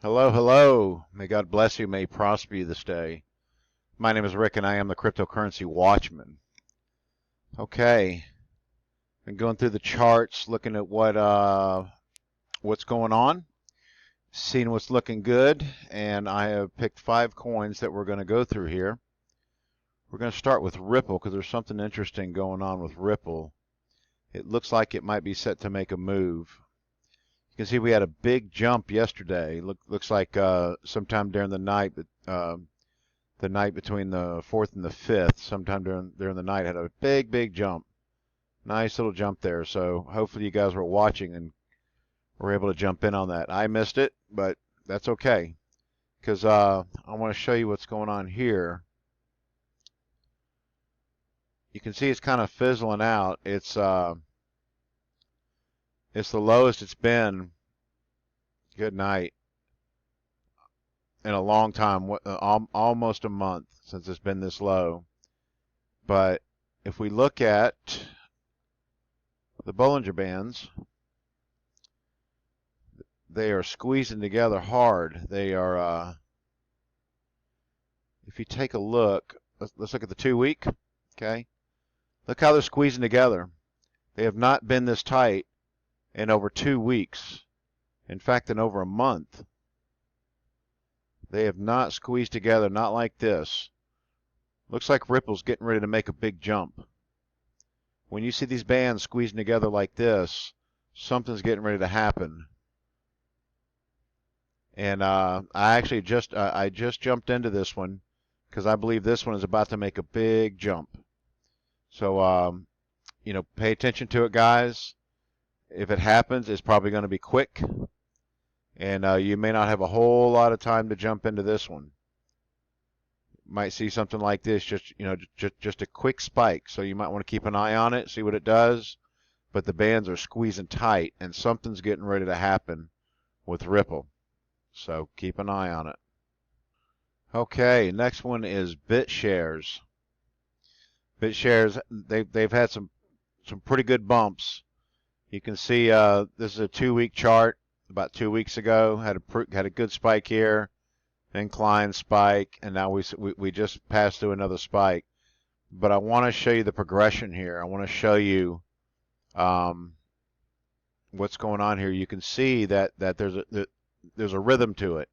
Hello, hello. May God bless you. May He prosper you this day. My name is Rick, and I am the Cryptocurrency Watchman. Okay, been going through the charts, looking at what's going on, seeing what's looking good, and I have picked 5 coins that we're going to go through here. We're going to start with Ripple because there's something interesting going on with Ripple. It looks like it might be set to make a move. You can see we had a big jump yesterday. Looks like sometime during the night, the night between the 4th and the 5th, sometime during the night, had a big jump. Nice little jump there. So hopefully you guys were watching and were able to jump in on that. I missed it, but that's okay, because I want to show you what's going on here. You can see it's kind of fizzling out. It's the lowest it's been, good night, in a long time, almost a month since it's been this low. But if we look at the Bollinger Bands, they are squeezing together hard. They are, if you take a look, let's look at the 2-week, okay? Look how they're squeezing together. They have not been this tight in over 2 weeks. In fact, in over a month. They have not squeezed together, not like this. Looks like Ripple's getting ready to make a big jump. When you see these bands squeezing together like this, something's getting ready to happen. And I just jumped into this one because I believe this one is about to make a big jump. So, pay attention to it, guys. If it happens, it's probably going to be quick. And you may not have a whole lot of time to jump into this one. Might see something like this, just a quick spike. So you might want to keep an eye on it, see what it does. But the bands are squeezing tight, and something's getting ready to happen with Ripple. So keep an eye on it. Okay, next one is Bitshares. Bitshares, they've had some pretty good bumps. You can see this is a 2-week chart. About 2 weeks ago, had a good spike here, incline spike, and now we just passed through another spike. But I want to show you the progression here. I want to show you what's going on here. You can see that there's a rhythm to it.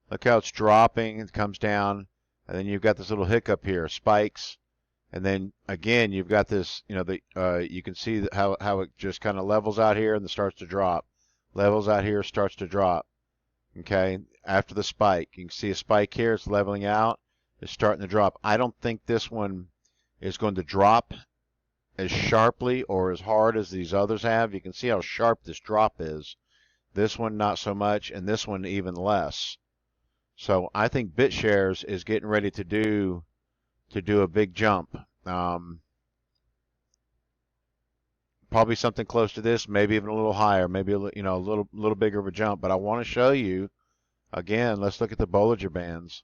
Look how it's dropping, it comes down, and then you've got this little hiccup here, spikes, and then again you've got this, you can see how it just kind of levels out here and then starts to drop. Levels out here, starts to drop. Okay, after the spike, you can see a spike here, it's leveling out, it's starting to drop. I don't think this one is going to drop as sharply or as hard as these others have. You can see how sharp this drop is. This one not so much, and this one even less. So I think Bitshares is getting ready to do a big jump. Probably something close to this, maybe even a little higher, maybe a little bigger of a jump. But I want to show you again. Let's look at the Bollinger Bands.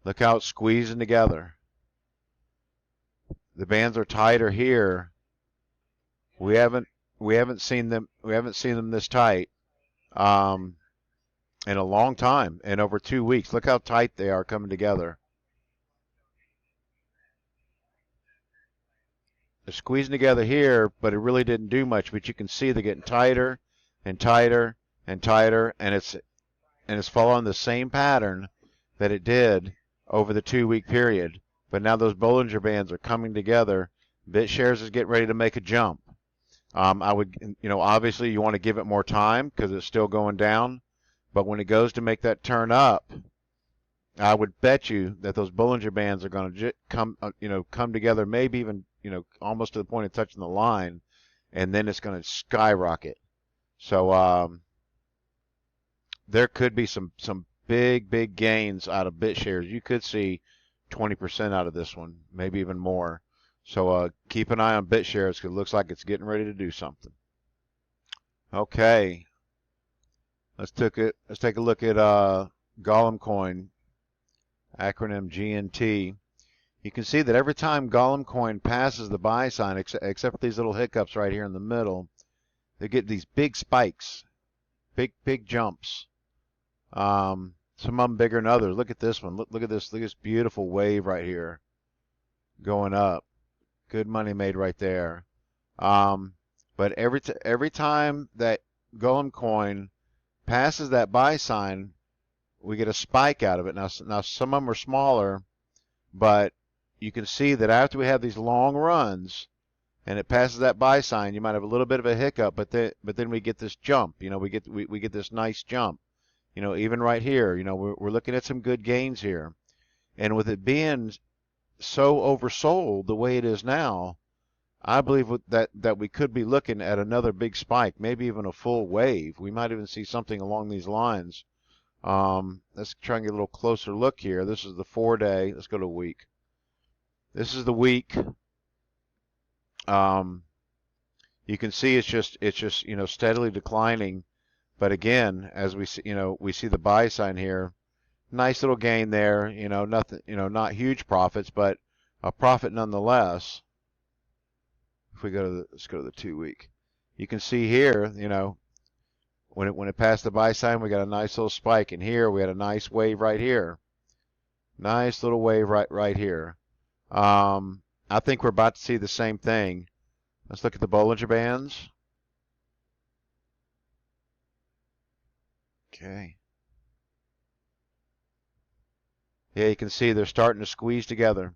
Look how it's squeezing together. The bands are tighter here. We haven't seen them this tight in a long time, in over 2 weeks. Look how tight they are coming together. They're squeezing together here, but it really didn't do much. But you can see they're getting tighter and tighter and tighter, and it's following the same pattern that it did over the 2-week period. But now those Bollinger Bands are coming together. Bitshares is getting ready to make a jump. I would, obviously you want to give it more time because it's still going down. But when it goes to make that turn up, I would bet you that those Bollinger Bands are going to come together, maybe even, almost to the point of touching the line, and then it's going to skyrocket. So there could be some big gains out of Bitshares. You could see 20% out of this one, maybe even more. So keep an eye on Bitshares because it looks like it's getting ready to do something. Okay, let's take a look at Gollum Coin, acronym GNT. You can see that every time Gollum Coin passes the buy sign, except for these little hiccups right here in the middle, they get these big spikes, big jumps. Some of them bigger than others. Look at this one. Look at this. Look at this beautiful wave right here going up. Good money made right there. Um, but every time that Golem coin passes that buy sign, we get a spike out of it. Now some of them are smaller, but you can see that after we have these long runs and it passes that buy sign, you might have a little bit of a hiccup, but then we get this jump. You know, we get this nice jump. You know, even right here, you know, we're looking at some good gains here. And with it being so oversold the way it is now, I believe that we could be looking at another big spike, maybe even a full wave. We might even see something along these lines. Let's try and get a little closer look here. This is the 4-day. Let's go to a week. This is the week. You can see it's just you know, steadily declining. But again, as we see, you know, we see the buy sign here. Nice little gain there. You know, nothing. You know, not huge profits, but a profit nonetheless. If we go to let's go to the 2-week. You can see here, you know, when it passed the buy sign, we got a nice little spike, and here we had a nice wave right here. Nice little wave right here. I think we're about to see the same thing. Let's look at the Bollinger Bands. Okay. Yeah, you can see they're starting to squeeze together.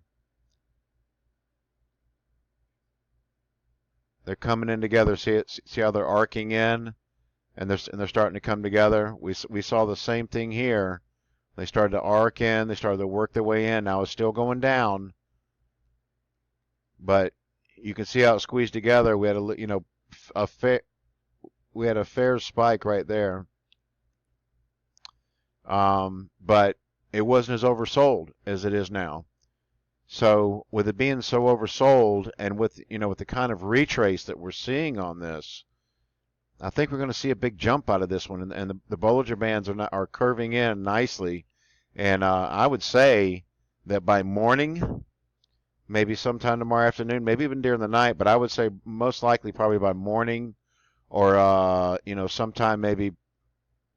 They're coming in together. See how they're arcing in, and they're starting to come together. We saw the same thing here. They started to arc in. They started to work their way in. Now it's still going down, but you can see how it squeezed together. We had a fair spike right there, but it wasn't as oversold as it is now. So with it being so oversold, and with the kind of retrace that we're seeing on this, I think we're going to see a big jump out of this one, and the Bollinger Bands are curving in nicely, and I would say that by morning, maybe sometime tomorrow afternoon, maybe even during the night, but I would say most likely probably by morning, or sometime in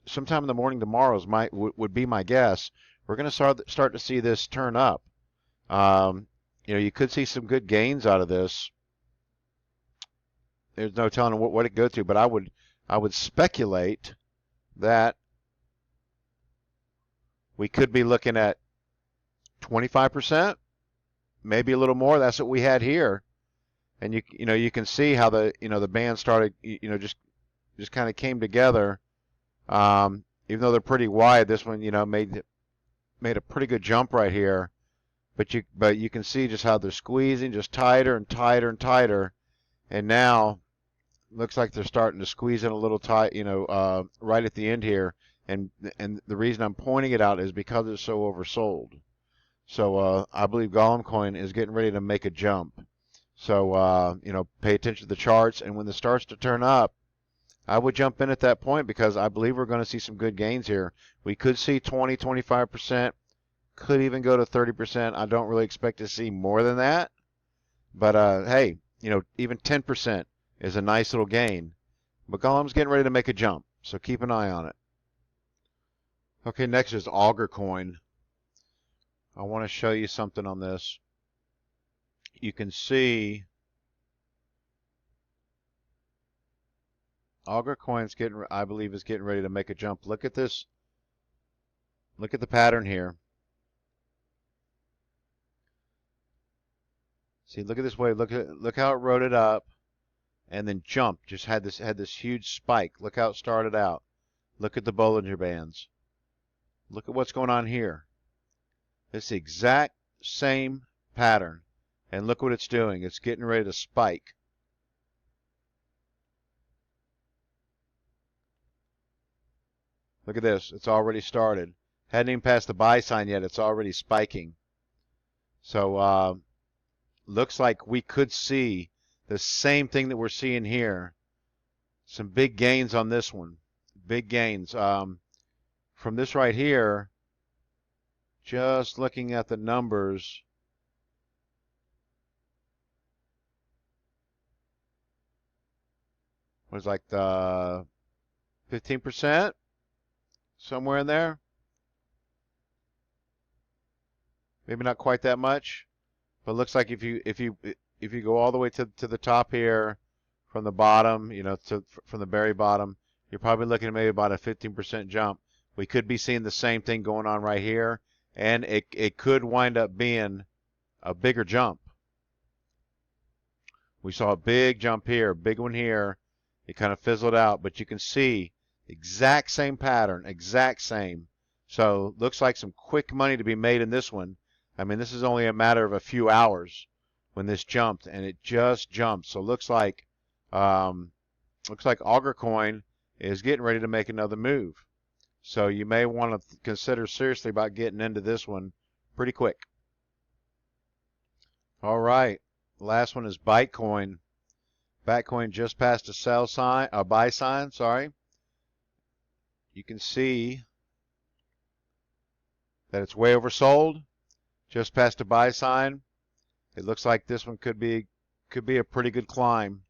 the morning tomorrow would be my guess. We're going to start to see this turn up. You could see some good gains out of this. There's no telling what it goes to, but I would speculate that we could be looking at 25%, maybe a little more. That's what we had here, and you can see how the band started, just kind of came together. Even though they're pretty wide, this one made a pretty good jump right here. But you can see just how they're squeezing just tighter and tighter and tighter, and now looks like they're starting to squeeze in a little tight, right at the end here. And the reason I'm pointing it out is because it's so oversold. So I believe Golem coin is getting ready to make a jump. So pay attention to the charts, and when it starts to turn up, I would jump in at that point because I believe we're going to see some good gains here. We could see 20, 25%, could even go to 30%. I don't really expect to see more than that. But hey, even 10% is a nice little gain. But Golem's getting ready to make a jump, so keep an eye on it. Okay, next is Augur coin. I want to show you something on this. You can see Augur coin's I believe is getting ready to make a jump. Look at this. Look at the pattern here. See, look at this wave. Look how it rode it up and then jumped. Just had this huge spike. Look how it started out. Look at the Bollinger Bands. Look at what's going on here. It's the exact same pattern. And look what it's doing. It's getting ready to spike. Look at this. It's already started. Hadn't even passed the buy sign yet. It's already spiking. So looks like we could see the same thing that we're seeing here. Some big gains on this one. Big gains. From this right here, just looking at the numbers, was like the 15%. somewhere in there. Maybe not quite that much, but looks like if you go all the way to the top here from the bottom, from the very bottom, you're probably looking at maybe about a 15% jump. We could be seeing the same thing going on right here, and it could wind up being a bigger jump. We saw a big jump here, a big one here. It kind of fizzled out, but you can see exact same pattern, exact same. So looks like some quick money to be made in this one. I mean, this is only a matter of a few hours when this jumped, and it just jumped. So looks like Augur coin is getting ready to make another move. So you may want to consider seriously about getting into this one pretty quick. All right. Last one is Bitcoin. Bitcoin just passed a buy sign, sorry. You can see that it's way oversold. Just past a buy sign. It looks like this one could be a pretty good climb.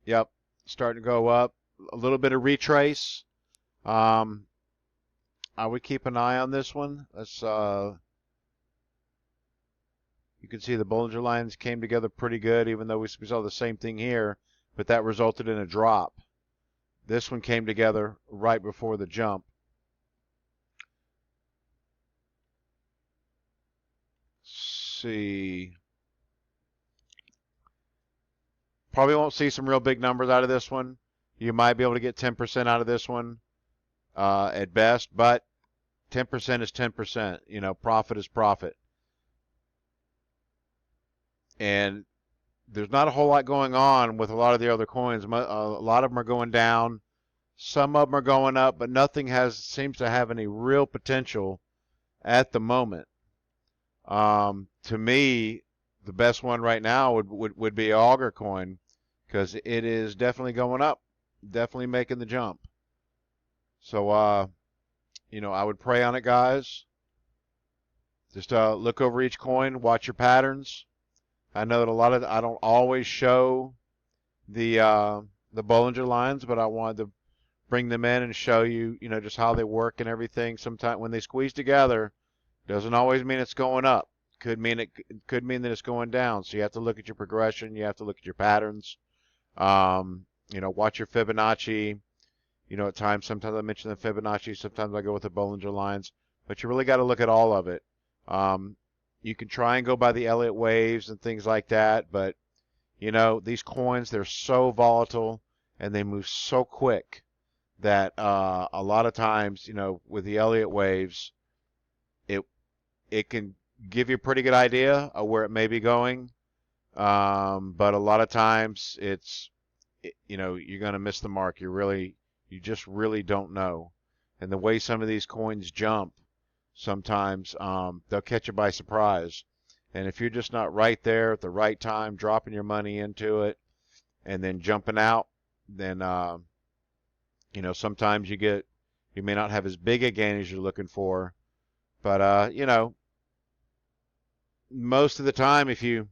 Yep, starting to go up. A little bit of retrace. I would keep an eye on this one. Let's you can see the Bollinger lines came together pretty good, even though we saw the same thing here, but that resulted in a drop. This one came together right before the jump. See. Probably won't see some real big numbers out of this one. You might be able to get 10% out of this one at best, but 10% is 10%. Profit is profit. And there's not a whole lot going on with a lot of the other coins. A lot of them are going down. Some of them are going up, but nothing seems to have any real potential at the moment. To me, the best one right now would be Augur coin, because it is definitely going up, definitely making the jump. So, I would pray on it, guys. Just look over each coin, watch your patterns. I know that I don't always show the Bollinger lines, but I wanted to bring them in and show you, just how they work and everything. Sometimes when they squeeze together, doesn't always mean it's going up. Could mean that it's going down. So you have to look at your progression. You have to look at your patterns. Watch your Fibonacci. At times, sometimes I mention the Fibonacci. Sometimes I go with the Bollinger lines. But you really got to look at all of it. You can try and go by the Elliott waves and things like that. But, these coins, they're so volatile and they move so quick that a lot of times, with the Elliott waves, it can give you a pretty good idea of where it may be going, but a lot of times you're going to miss the mark. You just really don't know. And the way some of these coins jump, sometimes they'll catch you by surprise. And if you're just not right there at the right time, dropping your money into it and then jumping out, then sometimes you may not have as big a gain as you're looking for, but most of the time if you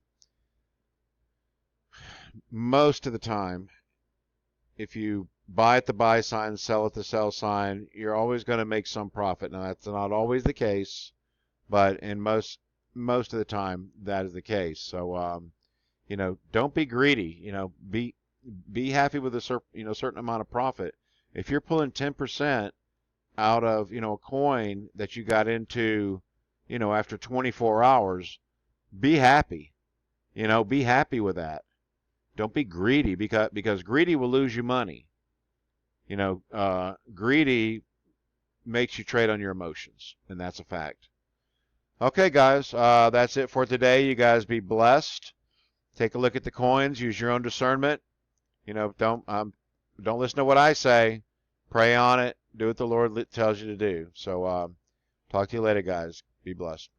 buy at the buy sign, sell at the sell sign, you're always going to make some profit. Now that's not always the case, but in most of the time that is the case. So don't be greedy. Be happy with a certain amount of profit. If you're pulling 10% out of a coin that you got into after 24 hours, be happy. Be happy with that. Don't be greedy, because greedy will lose you money. Greedy makes you trade on your emotions, and that's a fact. Okay, guys, that's it for today. You guys be blessed. Take a look at the coins. Use your own discernment. Don't listen to what I say. Pray on it. Do what the Lord tells you to do. So, talk to you later, guys. Be blessed.